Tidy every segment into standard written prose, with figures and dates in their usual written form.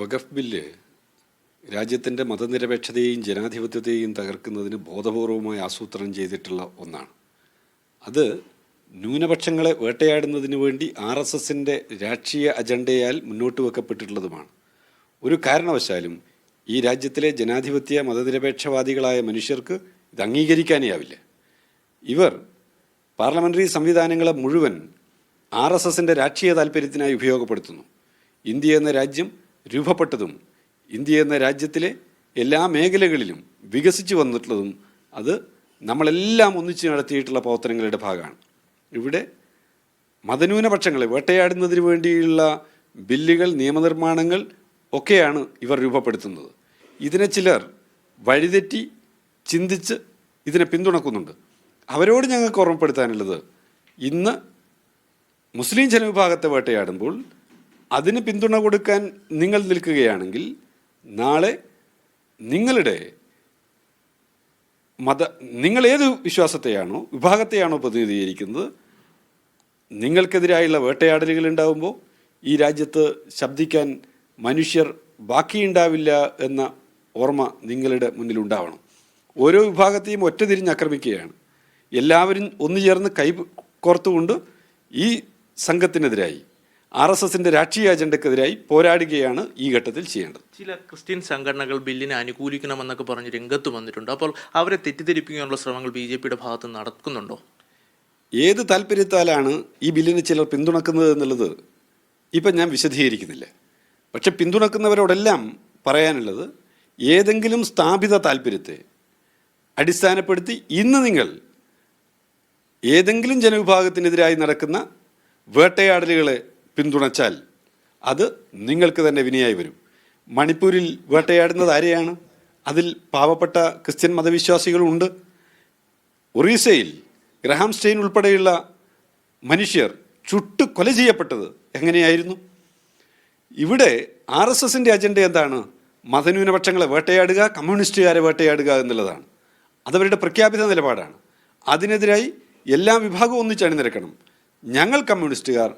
വഖഫ് bill രാജ്യത്തിൻ്റെ മതനിരപേക്ഷതയെയും ജനാധിപത്യത്തെയും തകർക്കുന്നതിന് ബോധപൂർവമായി ആസൂത്രണം ചെയ്തിട്ടുള്ള ഒന്നാണ്. അത് ന്യൂനപക്ഷങ്ങളെ വേട്ടയാടുന്നതിന് വേണ്ടി RSSൻ്റെ രാഷ്ട്രീയ അജണ്ടയാൽ മുന്നോട്ട് വെക്കപ്പെട്ടിട്ടുള്ളതുമാണ്. ഒരു കാരണവശാലും ഈ രാജ്യത്തിലെ ജനാധിപത്യ മതനിരപേക്ഷവാദികളായ മനുഷ്യർക്ക് ഇത് അംഗീകരിക്കാനേ ആവില്ല. ഇവർ പാർലമെൻ്ററി സംവിധാനങ്ങളെ മുഴുവൻ RSSൻ്റെ രാഷ്ട്രീയ താൽപ്പര്യത്തിനായി ഉപയോഗപ്പെടുത്തുന്നു. ഇന്ത്യ എന്ന രാജ്യം രൂപപ്പെട്ടതും ഇന്ത്യ എന്ന രാജ്യത്തിലെ എല്ലാ മേഖലകളിലും വികസിച്ചു വന്നിട്ടുള്ളതും അത് നമ്മളെല്ലാം ഒന്നിച്ച് നടത്തിയിട്ടുള്ള പ്രവർത്തനങ്ങളുടെ ഭാഗമാണ്. ഇവിടെ മതന്യൂനപക്ഷങ്ങളെ വേട്ടയാടുന്നതിന് വേണ്ടിയുള്ള ബില്ലുകൾ, നിയമനിർമ്മാണങ്ങൾ ഒക്കെയാണ് ഇവർ രൂപപ്പെടുത്തുന്നത്. ഇതിനെ ചിലർ വഴിതെറ്റി ചിന്തിച്ച് ഇതിനെ പിന്തുണക്കുന്നുണ്ട്. അവരോട് ഞങ്ങൾക്ക് ഓർമ്മപ്പെടുത്താനുള്ളത്, ഇന്ന് മുസ്ലിം ജനവിഭാഗത്തെ വേട്ടയാടുമ്പോൾ അതിന് പിന്തുണ കൊടുക്കാൻ നിങ്ങൾ നിൽക്കുകയാണെങ്കിൽ നാളെ നിങ്ങൾ ഏത് വിശ്വാസത്തെയാണോ വിഭാഗത്തെയാണോ പ്രതിനിധീകരിക്കുന്നത്, നിങ്ങൾക്കെതിരായുള്ള വേട്ടയാടലുകൾ ഉണ്ടാകുമ്പോൾ ഈ രാജ്യത്ത് ശബ്ദിക്കാൻ മനുഷ്യർ ബാക്കിയുണ്ടാവില്ല എന്ന ഓർമ്മ നിങ്ങളുടെ മുന്നിലുണ്ടാവണം. ഓരോ വിഭാഗത്തെയും ഒറ്റതിരിഞ്ഞ് ആക്രമിക്കുകയാണ്. എല്ലാവരും ഒന്നു ചേർന്ന് കൈ കോർത്തുകൊണ്ട് ഈ സംഘത്തിനെതിരായി, RSSൻ്റെ രാഷ്ട്രീയ അജണ്ടക്കെതിരായി പോരാടുകയാണ് ഈ ഘട്ടത്തിൽ ചെയ്യേണ്ടത്. ചില ക്രിസ്ത്യൻ സംഘടനകൾ ബില്ലിനെ അനുകൂലിക്കണമെന്നൊക്കെ പറഞ്ഞ് രംഗത്ത് വന്നിട്ടുണ്ട്. അപ്പോൾ അവരെ തെറ്റിദ്ധരിപ്പിക്കാനുള്ള ശ്രമങ്ങൾ BJPയുടെ ഭാഗത്ത് നടക്കുന്നുണ്ടോ? ഏത് താല്പര്യത്താലാണ് ഈ ബില്ലിനെ ചിലർ പിന്തുണക്കുന്നത് എന്നുള്ളത് ഇപ്പം ഞാൻ വിശദീകരിക്കുന്നില്ല. പക്ഷെ പിന്തുണക്കുന്നവരോടെല്ലാം പറയാനുള്ളത്, ഏതെങ്കിലും സ്ഥാപിത താല്പര്യത്തെ അടിസ്ഥാനപ്പെടുത്തി ഇന്ന് നിങ്ങൾ ഏതെങ്കിലും ജനവിഭാഗത്തിനെതിരായി നടക്കുന്ന വേട്ടയാടലുകളെ പിന്തുണച്ചാൽ അത് നിങ്ങൾക്ക് തന്നെ വിനയായി വരും. മണിപ്പൂരിൽ വേട്ടയാടുന്നത് ആരെയാണ്? അതിൽ പാവപ്പെട്ട ക്രിസ്ത്യൻ മതവിശ്വാസികളുണ്ട്. ഒറീസയിൽ ഗ്രഹാം സ്റ്റെയിൻ ഉൾപ്പെടെയുള്ള മനുഷ്യർ ചുട്ട് കൊല ചെയ്യപ്പെട്ടത് എങ്ങനെയായിരുന്നു? ഇവിടെ RSSൻ്റെ അജണ്ട എന്താണ്? മതന്യൂനപക്ഷങ്ങളെ വേട്ടയാടുക, കമ്മ്യൂണിസ്റ്റുകാരെ വേട്ടയാടുക എന്നുള്ളതാണ്. അതവരുടെ പ്രഖ്യാപിത നിലപാടാണ്. അതിനെതിരായി എല്ലാ വിഭാഗവും ഒന്നിച്ചണിനിരക്കണം. ഞങ്ങൾ കമ്മ്യൂണിസ്റ്റുകാർ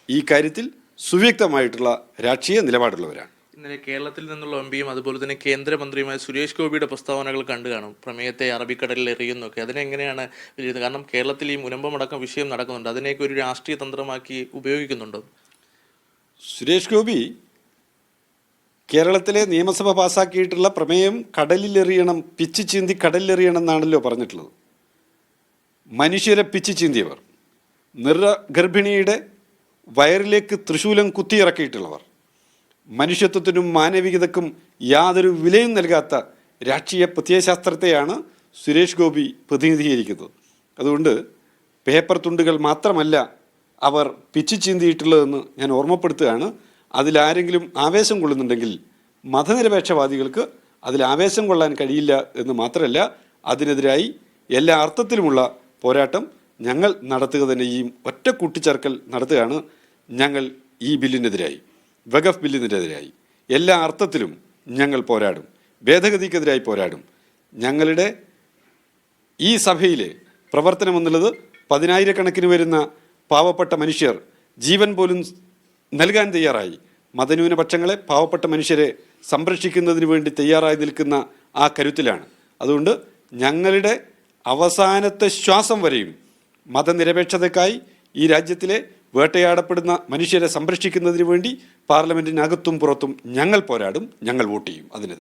ഈ കാര്യത്തിൽ സുവ്യക്തമായിട്ടുള്ള രാഷ്ട്രീയ നിലപാടുള്ളവരാണ്. ഇന്നലെ കേരളത്തിൽ നിന്നുള്ള MPയും അതുപോലെ തന്നെ കേന്ദ്രമന്ത്രിയുമായ സുരേഷ് ഗോപിയുടെ പ്രസ്താവനകൾ കണ്ടു കാണും. പ്രമേയത്തെ അറബിക്കടലിൽ എറിയുന്നൊക്കെ അതിനെങ്ങനെയാണ് വിലയിരുത്തുന്നത്? കാരണം കേരളത്തിൽ ഈ മുനമ്പമടക്കം വിഷയം നടക്കുന്നുണ്ട്. അതിനെയൊക്കെ ഒരു രാഷ്ട്രീയ തന്ത്രമാക്കി ഉപയോഗിക്കുന്നുണ്ടോ? സുരേഷ് ഗോപി കേരളത്തിലെ നിയമസഭ പാസ്സാക്കിയിട്ടുള്ള പ്രമേയം കടലിലെറിയണം, പിച്ച് ചീന്തി കടലിലെറിയണം എന്നാണല്ലോ പറഞ്ഞിട്ടുള്ളത്. മനുഷ്യരെ പിച്ച് ചീന്തിയവർ, ഗർഭിണിയുടെ വയറിലേക്ക് തൃശൂലം കുത്തിയിറക്കിയിട്ടുള്ളവർ, മനുഷ്യത്വത്തിനും മാനവികതയ്ക്കും യാതൊരു വിലയും നൽകാത്ത രാഷ്ട്രീയ പ്രത്യയശാസ്ത്രത്തെയാണ് സുരേഷ് ഗോപി പ്രതിനിധീകരിക്കുന്നത്. അതുകൊണ്ട് പേപ്പർ തുണ്ടുകൾ മാത്രമല്ല അവർ പിച്ച് ചീന്തിയിട്ടുള്ളതെന്ന് ഞാൻ ഓർമ്മപ്പെടുത്തുകയാണ്. അതിലാരെങ്കിലും ആവേശം കൊള്ളുന്നുണ്ടെങ്കിൽ മതനിരപേക്ഷവാദികൾക്ക് അതിൽ ആവേശം കൊള്ളാൻ കഴിയില്ല എന്ന് മാത്രമല്ല, അതിനെതിരായി എല്ലാ അർത്ഥത്തിലുമുള്ള പോരാട്ടം ഞങ്ങൾ നടത്തുക തന്നെ ചെയ്യും. ഒറ്റ കൂട്ടിച്ചേർക്കൽ നടത്തുകയാണ് ഞങ്ങൾ ഈ ബില്ലിനെതിരായി, വഖഫ് ബില്ലിനെതിരായി. എല്ലാ അർത്ഥത്തിലും ഞങ്ങൾ പോരാടും, ഭേദഗതിക്കെതിരായി പോരാടും. ഞങ്ങളുടെ ഈ സഭയിലെ പ്രവർത്തനം എന്നുള്ളത് 10,000 വരുന്ന പാവപ്പെട്ട മനുഷ്യർ ജീവൻ പോലും നൽകാൻ തയ്യാറായി, മതന്യൂനപക്ഷങ്ങളെ, പാവപ്പെട്ട മനുഷ്യരെ സംരക്ഷിക്കുന്നതിന് വേണ്ടി തയ്യാറായി നിൽക്കുന്ന ആ കരുത്തിലാണ്. അതുകൊണ്ട് ഞങ്ങളുടെ അവസാനത്തെ ശ്വാസം വരെയും മതനിരപേക്ഷതയ്ക്കായി ഈ രാജ്യത്തിലെ വേട്ടയാടപ്പെടുന്ന മനുഷ്യരെ സംരക്ഷിക്കുന്നതിന് വേണ്ടി പാർലമെൻറ്റിനകത്തും പുറത്തും ഞങ്ങൾ പോരാടും, ഞങ്ങൾ വോട്ട് ചെയ്യും അതിന്.